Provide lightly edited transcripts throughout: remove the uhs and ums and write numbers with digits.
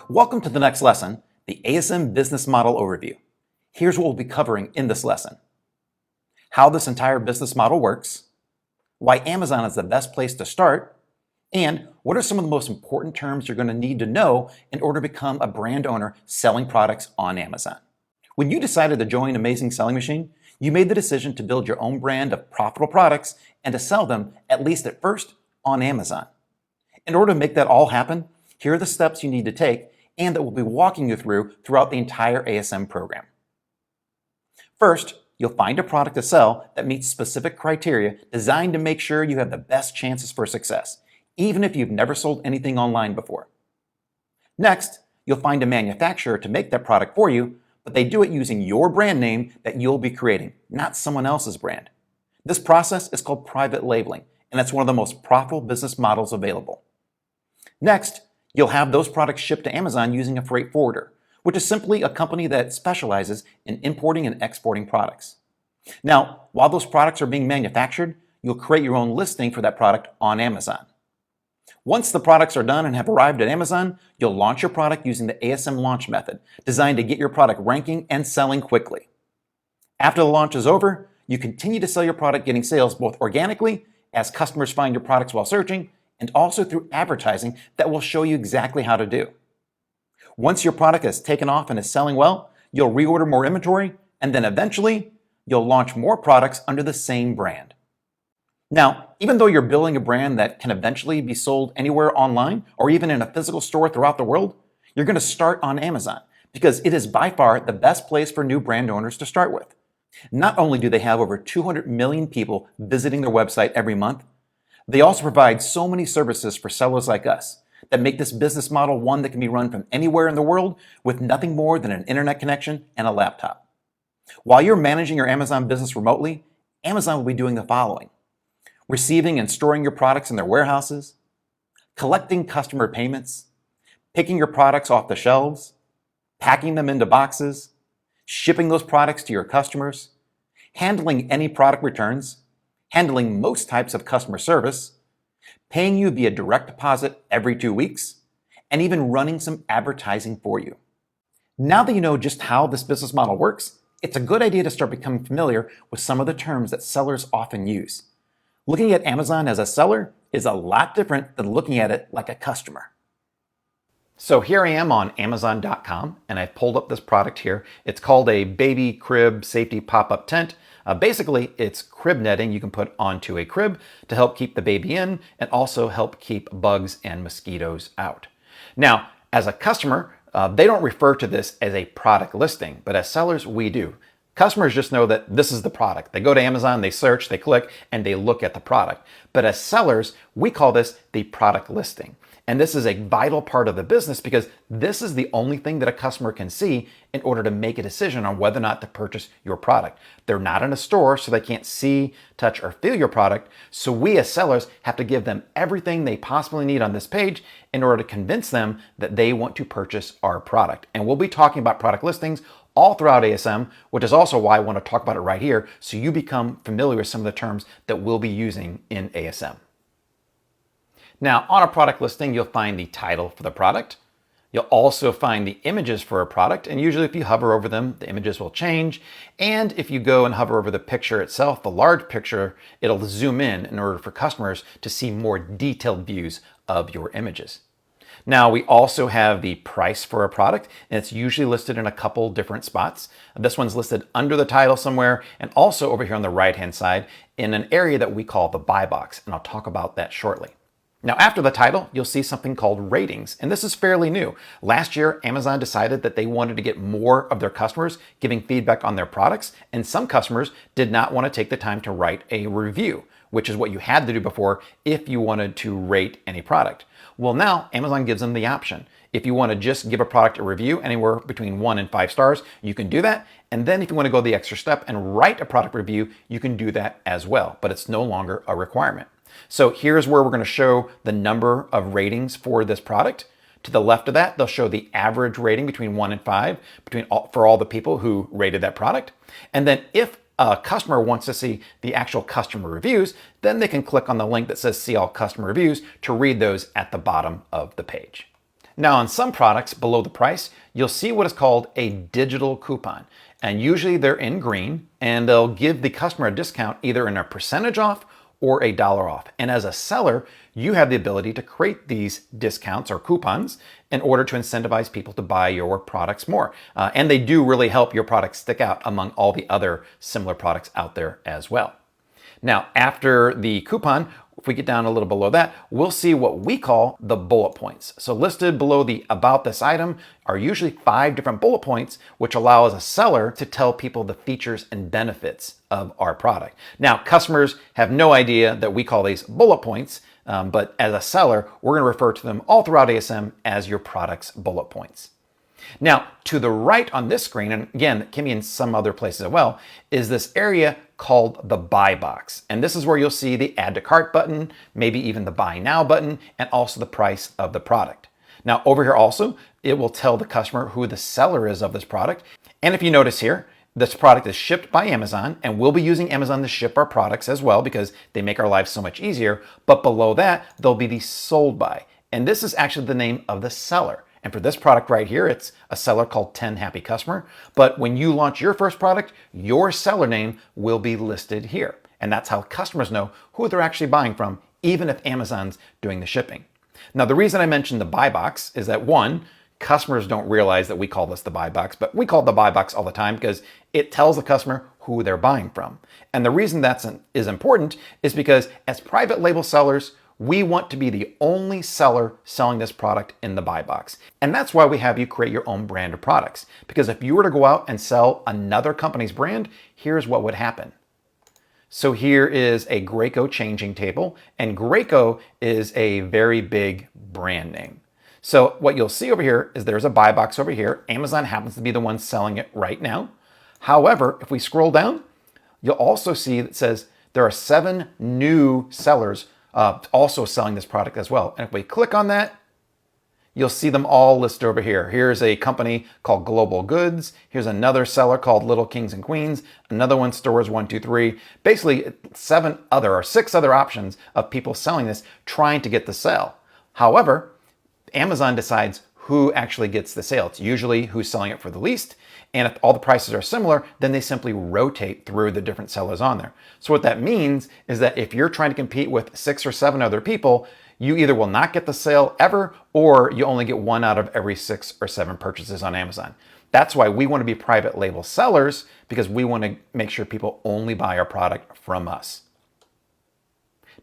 Welcome to the next lesson, the ASM Business Model Overview. Here's what we'll be covering in this lesson. How this entire business model works, why Amazon is the best place to start, and what are some of the most important terms you're going to need to know in order to become a brand owner selling products on Amazon. When you decided to join Amazing Selling Machine, you made the decision to build your own brand of profitable products and to sell them, at least at first, on Amazon. In order to make that all happen, here are the steps you need to take and that we'll be walking you through throughout the entire ASM program. First, you'll find a product to sell that meets specific criteria designed to make sure you have the best chances for success, even if you've never sold anything online before. Next, you'll find a manufacturer to make that product for you, but they do it using your brand name that you'll be creating, not someone else's brand. This process is called private labeling, and it's one of the most profitable business models available. Next, you'll have those products shipped to Amazon using a freight forwarder, which is simply a company that specializes in importing and exporting products. Now, while those products are being manufactured, you'll create your own listing for that product on Amazon. Once the products are done and have arrived at Amazon, you'll launch your product using the ASM launch method, designed to get your product ranking and selling quickly. After the launch is over, you continue to sell your product, getting sales both organically, as customers find your products while searching, and also through advertising that will show you exactly how to do. Once your product has taken off and is selling well, you'll reorder more inventory, and then eventually, you'll launch more products under the same brand. Now, even though you're building a brand that can eventually be sold anywhere online or even in a physical store throughout the world, you're going to start on Amazon because it is by far the best place for new brand owners to start with. Not only do they have over 200 million people visiting their website every month, they also provide so many services for sellers like us that make this business model one that can be run from anywhere in the world with nothing more than an internet connection and a laptop. While you're managing your Amazon business remotely, Amazon will be doing the following: receiving and storing your products in their warehouses, collecting customer payments, picking your products off the shelves, packing them into boxes, shipping those products to your customers, handling any product returns, handling most types of customer service, paying you via direct deposit every 2 weeks, and even running some advertising for you. Now that you know just how this business model works, it's a good idea to start becoming familiar with some of the terms that sellers often use. Looking at Amazon as a seller is a lot different than looking at it like a customer. So here I am on Amazon.com, and I've pulled up this product here. It's called a baby crib safety pop-up tent. Basically, it's crib netting you can put onto a crib to help keep the baby in and also help keep bugs and mosquitoes out. Now, as a customer, they don't refer to this as a product listing, but as sellers, we do. Customers just know that this is the product. They go to Amazon, they search, they click, and they look at the product. But as sellers, we call this the product listing. And this is a vital part of the business because this is the only thing that a customer can see in order to make a decision on whether or not to purchase your product. They're not in a store, so they can't see, touch, or feel your product. So we as sellers have to give them everything they possibly need on this page in order to convince them that they want to purchase our product. And we'll be talking about product listings all throughout ASM, which is also why I want to talk about it right here so you become familiar with some of the terms that we'll be using in ASM. Now, on a product listing, you'll find the title for the product. You'll also find the images for a product, and usually if you hover over them, the images will change. And if you go and hover over the picture itself, the large picture, it'll zoom in order for customers to see more detailed views of your images. Now, we also have the price for a product, and it's usually listed in a couple different spots. This one's listed under the title somewhere, and also over here on the right-hand side in an area that we call the buy box, and I'll talk about that shortly. Now, after the title, you'll see something called ratings, and this is fairly new. Last year, Amazon decided that they wanted to get more of their customers giving feedback on their products, and some customers did not want to take the time to write a review, which is what you had to do before if you wanted to rate any product. Well, now Amazon gives them the option. If you want to just give a product a review anywhere between 1 and 5 stars, you can do that. And then if you want to go the extra step and write a product review, you can do that as well, but it's no longer a requirement. So here's where we're going to show the number of ratings for this product. To the left of that, they'll show the average rating between 1 and 5 for all the people who rated that product. And then if a customer wants to see the actual customer reviews, then they can click on the link that says see all customer reviews to read those at the bottom of the page. Now on some products below the price, you'll see what is called a digital coupon. And usually they're in green and they'll give the customer a discount either in a percentage off or $1 off. And as a seller, you have the ability to create these discounts or coupons in order to incentivize people to buy your products more. And they do really help your products stick out among all the other similar products out there as well. Now, after the coupon, if we get down a little below that, we'll see what we call the bullet points. So listed below the about this item are usually 5 different bullet points, which allow as a seller to tell people the features and benefits of our product. Now, customers have no idea that we call these bullet points, but as a seller, we're going to refer to them all throughout ASM as your product's bullet points. Now, to the right on this screen, and again, it can be in some other places as well, is this area called the buy box. And this is where you'll see the add to cart button, maybe even the buy now button, and also the price of the product. Now, over here also, it will tell the customer who the seller is of this product. And if you notice here, this product is shipped by Amazon, and we'll be using Amazon to ship our products as well because they make our lives so much easier. But below that, there'll be the sold by. And this is actually the name of the seller. And for this product right here, it's a seller called 10 Happy Customer. But when you launch your first product, your seller name will be listed here. And that's how customers know who they're actually buying from, even if Amazon's doing the shipping. Now, the reason I mentioned the buy box is that one, customers don't realize that we call this the buy box, but we call it the buy box all the time because it tells the customer who they're buying from. And the reason that is important is because as private label sellers, we want to be the only seller selling this product in the buy box. And that's why we have you create your own brand of products. Because if you were to go out and sell another company's brand, here's what would happen. So here is a Graco changing table, and Graco is a very big brand name. So what you'll see over here is there's a buy box over here. Amazon happens to be the one selling it right now. However, if we scroll down, you'll also see that it says there are 7 new sellers also selling this product as well. And if we click on that, you'll see them all listed over here. Here's a company called Global Goods. Here's another seller called Little Kings and Queens. Another one, Stores 123. Basically, 6 other options of people selling this, trying to get the sale. However, Amazon decides who actually gets the sale. It's usually who's selling it for the least. And if all the prices are similar, then they simply rotate through the different sellers on there. So what that means is that if you're trying to compete with 6 or 7 other people, you either will not get the sale ever, or you only get 1 out of every 6 or 7 purchases on Amazon. That's why we want to be private label sellers, because we want to make sure people only buy our product from us.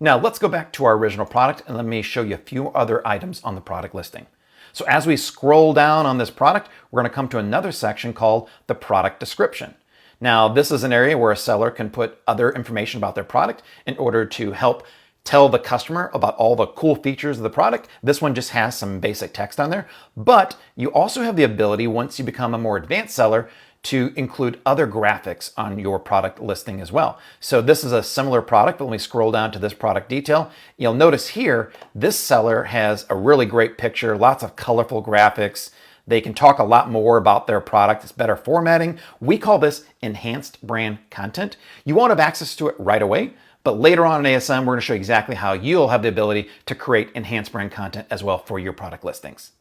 Now let's go back to our original product and let me show you a few other items on the product listing. So as we scroll down on this product, we're going to come to another section called the product description. Now, this is an area where a seller can put other information about their product in order to help tell the customer about all the cool features of the product. This one just has some basic text on there, but you also have the ability, once you become a more advanced seller, to include other graphics on your product listing as well. So this is a similar product, but when we scroll down to this product detail, you'll notice here, this seller has a really great picture, lots of colorful graphics. They can talk a lot more about their product. It's better formatting. We call this enhanced brand content. You won't have access to it right away, but later on in ASM, we're going to show you exactly how you'll have the ability to create enhanced brand content as well for your product listings.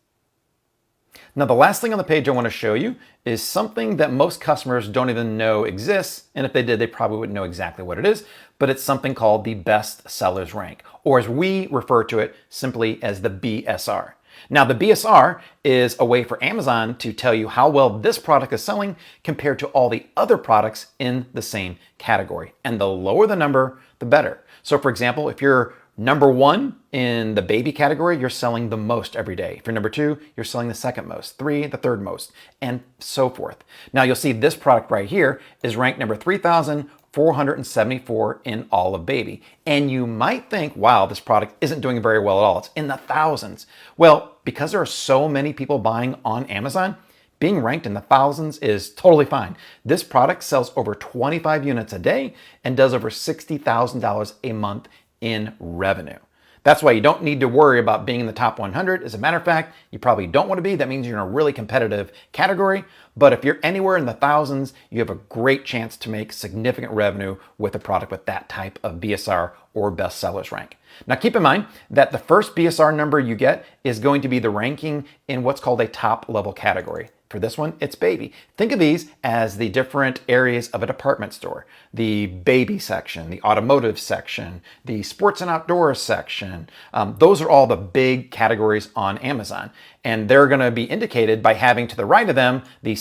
Now, the last thing on the page I want to show you is something that most customers don't even know exists. And if they did, they probably wouldn't know exactly what it is, but it's something called the best sellers rank, or as we refer to it simply as the BSR. Now, the BSR is a way for Amazon to tell you how well this product is selling compared to all the other products in the same category. And the lower the number, the better. So for example, if you're number 1 in the baby category, you're selling the most every day. If you're number 2, you're selling the second most, 3, the third most, and so forth. Now you'll see this product right here is ranked number 3,474 in all of baby. And you might think, wow, this product isn't doing very well at all. It's in the thousands. Well, because there are so many people buying on Amazon, being ranked in the thousands is totally fine. This product sells over 25 units a day and does over $60,000 a month in revenue. That's why you don't need to worry about being in the top 100. As a matter of fact, you probably don't want to be. That means you're in a really competitive category. But if you're anywhere in the thousands, you have a great chance to make significant revenue with a product with that type of BSR or bestsellers rank. Now keep in mind that the first BSR number you get is going to be the ranking in what's called a top level category. For this one, it's baby. Think of these as the different areas of a department store. The baby section, the automotive section, the sports and outdoors section. Those are all the big categories on Amazon. And they're going to be indicated by having to the right of them the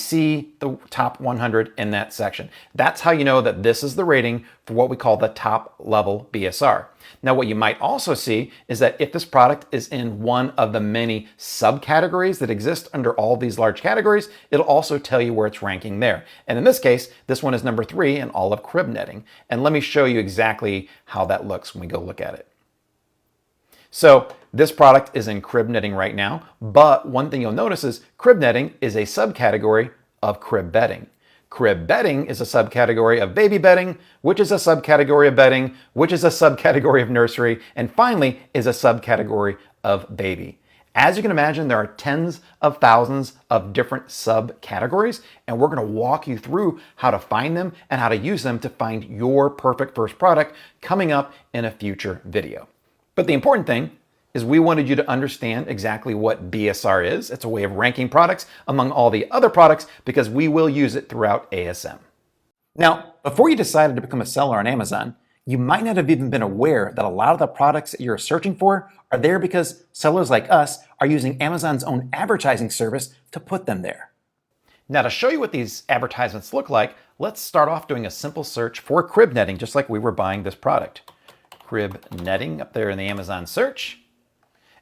top 100 in that section. That's how you know that this is the rating for what we call the top level BSR. Now, what you might also see is that if this product is in one of the many subcategories that exist under all these large categories, it'll also tell you where it's ranking there. And in this case, this one is number 3 in all of crib netting. And let me show you exactly how that looks when we go look at it. So this product is in crib netting right now, but one thing you'll notice is crib netting is a subcategory of crib bedding. Crib bedding is a subcategory of baby bedding, which is a subcategory of bedding, which is a subcategory of nursery, and finally is a subcategory of baby. As you can imagine, there are tens of thousands of different subcategories, and we're going to walk you through how to find them and how to use them to find your perfect first product coming up in a future video. But the important thing is we wanted you to understand exactly what BSR is. It's a way of ranking products among all the other products because we will use it throughout ASM. Now, before you decided to become a seller on Amazon, you might not have even been aware that a lot of the products that you're searching for are there because sellers like us are using Amazon's own advertising service to put them there. Now, to show you what these advertisements look like, let's start off doing a simple search for crib netting, just like we were buying this product. Crib netting up there in the Amazon search.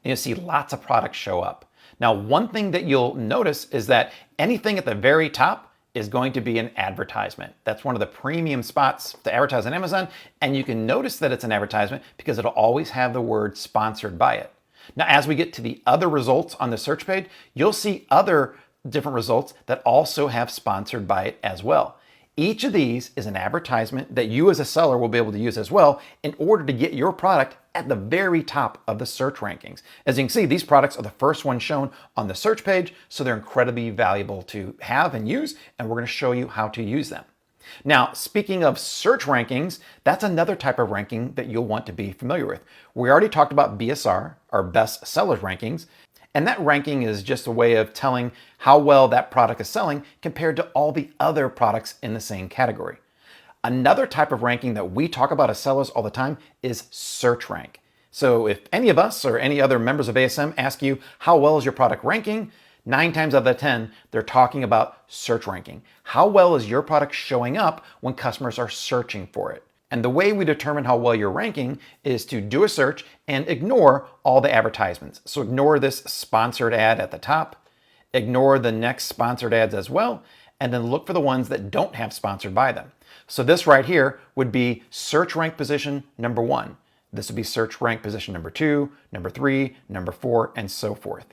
And you'll see lots of products show up. Now, one thing that you'll notice is that anything at the very top is going to be an advertisement. That's one of the premium spots to advertise on Amazon. And you can notice that it's an advertisement because it'll always have the word sponsored by it. Now, as we get to the other results on the search page, you'll see other different results that also have sponsored by it as well. Each of these is an advertisement that you as a seller will be able to use as well in order to get your product at the very top of the search rankings. As you can see, these products are the first ones shown on the search page, so they're incredibly valuable to have and use, and we're going to show you how to use them. Now, speaking of search rankings, that's another type of ranking that you'll want to be familiar with. We already talked about BSR, our best sellers rankings, and that ranking is just a way of telling how well that product is selling compared to all the other products in the same category. Another type of ranking that we talk about as sellers all the time is search rank. So if any of us or any other members of ASM ask you, how well is your product ranking? 9 times out of 10, they're talking about search ranking. How well is your product showing up when customers are searching for it? And the way we determine how well you're ranking is to do a search and ignore all the advertisements. So ignore this sponsored ad at the top, ignore the next sponsored ads as well, and then look for the ones that don't have sponsored by them. So this right here would be search rank position number 1. This would be search rank position number 2, number 3, number 4, and so forth.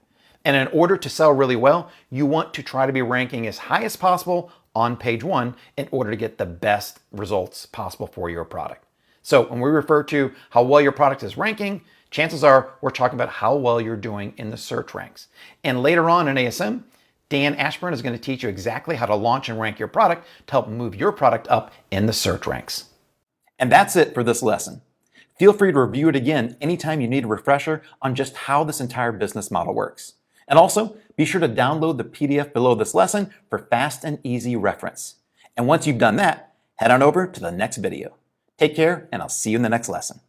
And in order to sell really well, you want to try to be ranking as high as possible on page 1 in order to get the best results possible for your product. So when we refer to how well your product is ranking, chances are we're talking about how well you're doing in the search ranks. And later on in ASM, Dan Ashburn is going to teach you exactly how to launch and rank your product to help move your product up in the search ranks. And that's it for this lesson. Feel free to review it again anytime you need a refresher on just how this entire business model works. And also, be sure to download the PDF below this lesson for fast and easy reference. And once you've done that, head on over to the next video. Take care, and I'll see you in the next lesson.